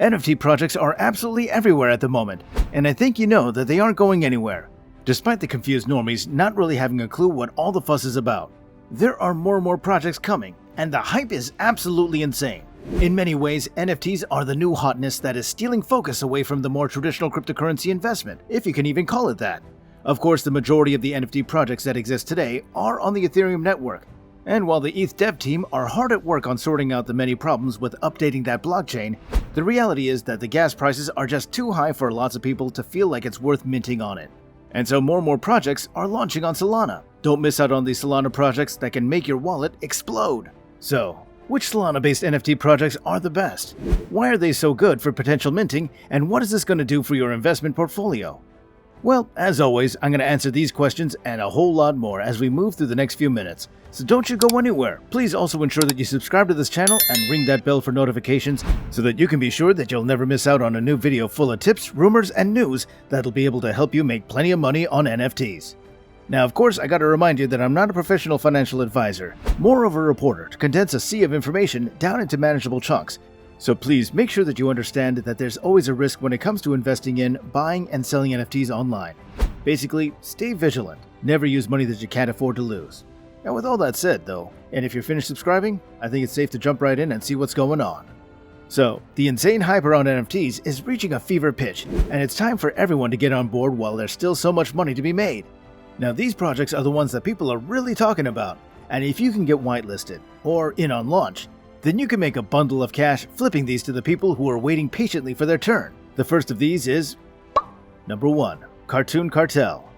NFT projects are absolutely everywhere at the moment, and I think you know that they aren't going anywhere, despite the confused normies not really having a clue what all the fuss is about. There are more and more projects coming, and the hype is absolutely insane. In many ways, NFTs are the new hotness that is stealing focus away from the more traditional cryptocurrency investment, if you can even call it that. Of course, the majority of the NFT projects that exist today are on the Ethereum network, and while the ETH dev team are hard at work on sorting out the many problems with updating that blockchain, the reality is that the gas prices are just too high for lots of people to feel like it's worth minting on it. And so more and more projects are launching on Solana. Don't miss out on these Solana projects that can make your wallet explode. So, which Solana-based NFT projects are the best? Why are they so good for potential minting, and what is this going to do for your investment portfolio? Well, as always, I'm going to answer these questions and a whole lot more as we move through the next few minutes. So don't you go anywhere. Please also ensure that you subscribe to this channel and ring that bell for notifications so that you can be sure that you'll never miss out on a new video full of tips, rumors, and news that'll be able to help you make plenty of money on NFTs. Now, of course, I gotta remind you that I'm not a professional financial advisor, more of a reporter to condense a sea of information down into manageable chunks. So please make sure that you understand that there's always a risk when it comes to investing in, buying, and selling NFTs online. Basically, stay vigilant. Never use money that you can't afford to lose. Now, with all that said, though, and if you're finished subscribing, I think it's safe to jump right in and see what's going on. So, the insane hype around NFTs is reaching a fever pitch, and it's time for everyone to get on board while there's still so much money to be made. Now, these projects are the ones that people are really talking about, and if you can get whitelisted, or in on launch, then you can make a bundle of cash flipping these to the people who are waiting patiently for their turn. The first of these is number 1, Cartel.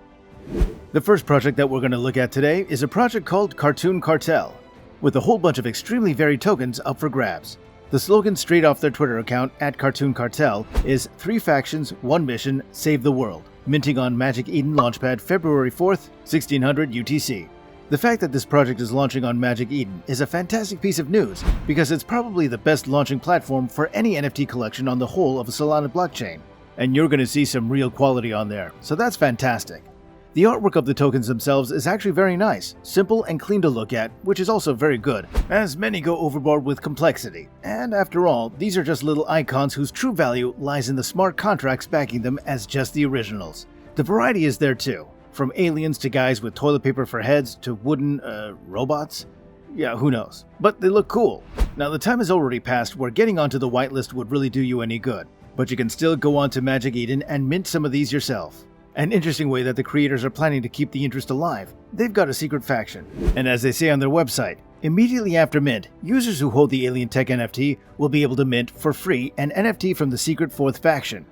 The first project that we're going to look at today is a project called Cartel, with a whole bunch of extremely varied tokens up for grabs. The slogan straight off their Twitter account @Cartel is 3 factions, 1 mission, save the world, minting on Magic Eden Launchpad February 4th, 1600 UTC. The fact that this project is launching on Magic Eden is a fantastic piece of news because it's probably the best launching platform for any NFT collection on the whole of a Solana blockchain. And you're going to see some real quality on there, so that's fantastic. The artwork of the tokens themselves is actually very nice, simple and clean to look at, which is also very good, as many go overboard with complexity. And after all, these are just little icons whose true value lies in the smart contracts backing them as just the originals. The variety is there too, from aliens to guys with toilet paper for heads to wooden, robots? Yeah, who knows. But they look cool. Now the time has already passed where getting onto the whitelist would really do you any good, but you can still go on to Magic Eden and mint some of these yourself. An interesting way that the creators are planning to keep the interest alive, they've got a secret faction. And as they say on their website, immediately after mint, users who hold the Alien Tech NFT will be able to mint for free an NFT from the secret 4th faction.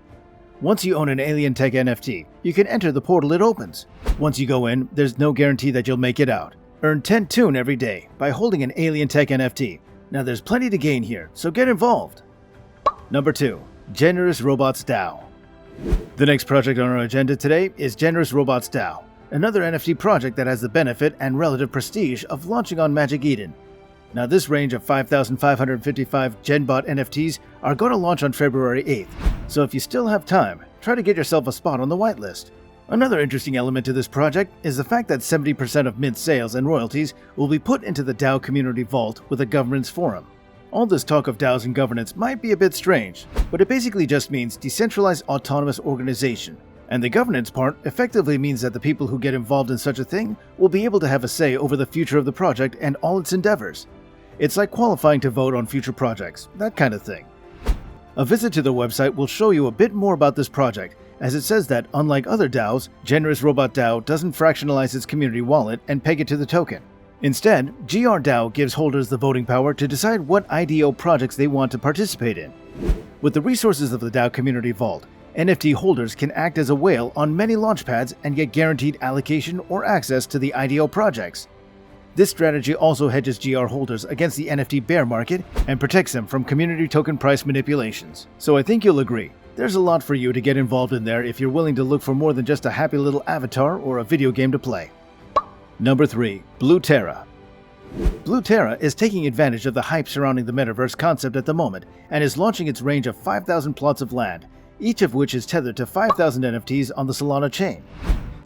Once you own an Alien Tech NFT, you can enter the portal it opens. Once you go in, there's no guarantee that you'll make it out. Earn 10 toon every day by holding an Alien Tech NFT. Now there's plenty to gain here, so get involved. Number 2, Generous Robots DAO. The next project on our agenda today is Generous Robots DAO, another NFT project that has the benefit and relative prestige of launching on Magic Eden. Now this range of 5,555 GenBot NFTs are going to launch on February 8th, so if you still have time, try to get yourself a spot on the whitelist. Another interesting element to this project is the fact that 70% of mint sales and royalties will be put into the DAO community vault with a governance forum. All this talk of DAOs and governance might be a bit strange, but it basically just means decentralized autonomous organization. And the governance part effectively means that the people who get involved in such a thing will be able to have a say over the future of the project and all its endeavors. It's like qualifying to vote on future projects, that kind of thing. A visit to their website will show you a bit more about this project, as it says that, unlike other DAOs, Generous Robot DAO doesn't fractionalize its community wallet and peg it to the token. Instead, GRDAO gives holders the voting power to decide what IDO projects they want to participate in. With the resources of the DAO Community Vault, NFT holders can act as a whale on many launchpads and get guaranteed allocation or access to the IDO projects. This strategy also hedges GR holders against the NFT bear market and protects them from community token price manipulations. So I think you'll agree, there's a lot for you to get involved in there if you're willing to look for more than just a happy little avatar or a video game to play. Number 3, Terra. Terra is taking advantage of the hype surrounding the metaverse concept at the moment and is launching its range of 5,000 plots of land, each of which is tethered to 5,000 NFTs on the Solana chain.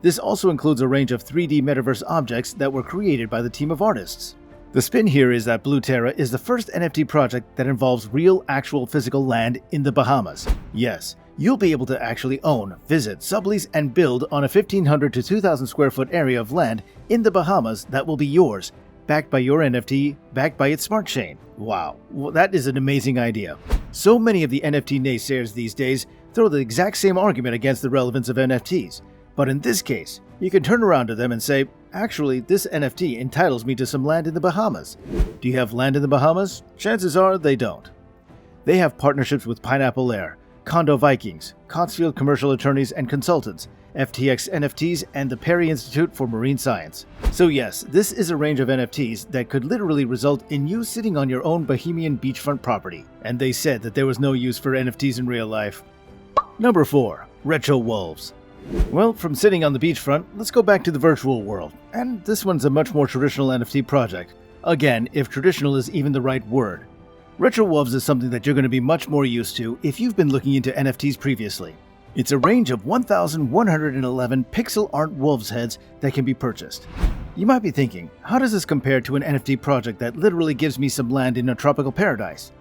This also includes a range of 3D metaverse objects that were created by the team of artists. The spin here is that Blue Terra is the first NFT project that involves real, actual physical land in the Bahamas. Yes, you'll be able to actually own, visit, sublease, and build on a 1,500 to 2,000 square foot area of land in the Bahamas that will be yours, backed by your NFT, backed by its smart chain. Wow, well, that is an amazing idea. So many of the NFT naysayers these days throw the exact same argument against the relevance of NFTs. But in this case, you can turn around to them and say, actually, this NFT entitles me to some land in the Bahamas. Do you have land in the Bahamas? Chances are they don't. They have partnerships with Pineapple Air, Condo Vikings, Cotsfield Commercial Attorneys and Consultants, FTX NFTs, and the Perry Institute for Marine Science. So yes, this is a range of NFTs that could literally result in you sitting on your own Bahamian beachfront property. And they said that there was no use for NFTs in real life. Number 4. Retro Wolves. Well, from sitting on the beachfront, let's go back to the virtual world. And this one's a much more traditional NFT project. Again, if traditional is even the right word. Retro Wolves is something that you're going to be much more used to if you've been looking into NFTs previously. It's a range of 1,111 pixel art wolves heads that can be purchased. You might be thinking, how does this compare to an NFT project that literally gives me some land in a tropical paradise?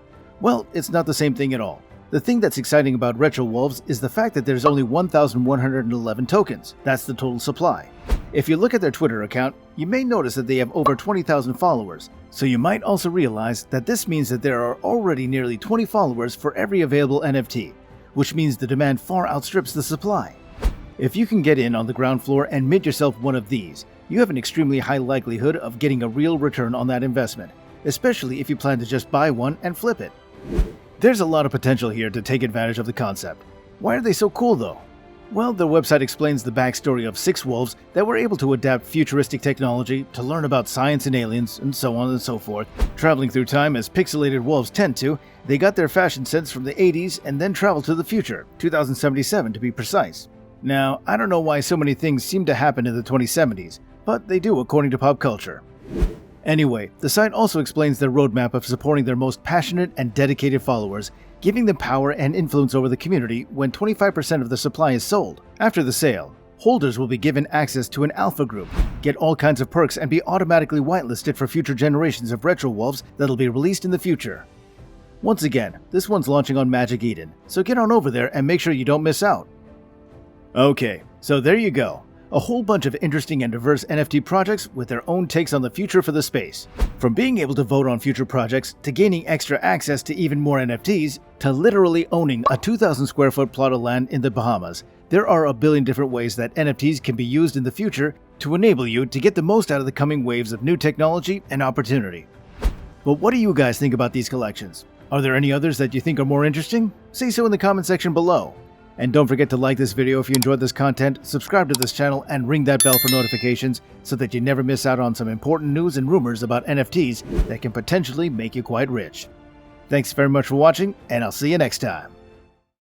Well, it's not the same thing at all. The thing that's exciting about Retro Wolves is the fact that there's only 1,111 tokens. That's the total supply. If you look at their Twitter account, you may notice that they have over 20,000 followers. So you might also realize that this means that there are already nearly 20 followers for every available NFT, which means the demand far outstrips the supply. If you can get in on the ground floor and mint yourself one of these, you have an extremely high likelihood of getting a real return on that investment, especially if you plan to just buy one and flip it. There's a lot of potential here to take advantage of the concept. Why are they so cool though? Well, their website explains the backstory of 6 wolves that were able to adapt futuristic technology to learn about science and aliens, and so on and so forth. Traveling through time as pixelated wolves tend to, they got their fashion sense from the 80s and then traveled to the future, 2077 to be precise. Now, I don't know why so many things seem to happen in the 2070s, but they do according to pop culture. Anyway, the site also explains their roadmap of supporting their most passionate and dedicated followers, giving them power and influence over the community when 25% of the supply is sold. After the sale, holders will be given access to an alpha group, get all kinds of perks, and be automatically whitelisted for future generations of Retro Wolves that'll be released in the future. Once again, this one's launching on Magic Eden, so get on over there and make sure you don't miss out. Okay, so there you go. A whole bunch of interesting and diverse NFT projects with their own takes on the future for the space. From being able to vote on future projects, to gaining extra access to even more NFTs, to literally owning a 2,000 square foot plot of land in the Bahamas, there are a billion different ways that NFTs can be used in the future to enable you to get the most out of the coming waves of new technology and opportunity. But what do you guys think about these collections? Are there any others that you think are more interesting? Say so in the comment section below. And don't forget to like this video if you enjoyed this content, subscribe to this channel, and ring that bell for notifications so that you never miss out on some important news and rumors about NFTs that can potentially make you quite rich. Thanks very much for watching, and I'll see you next time.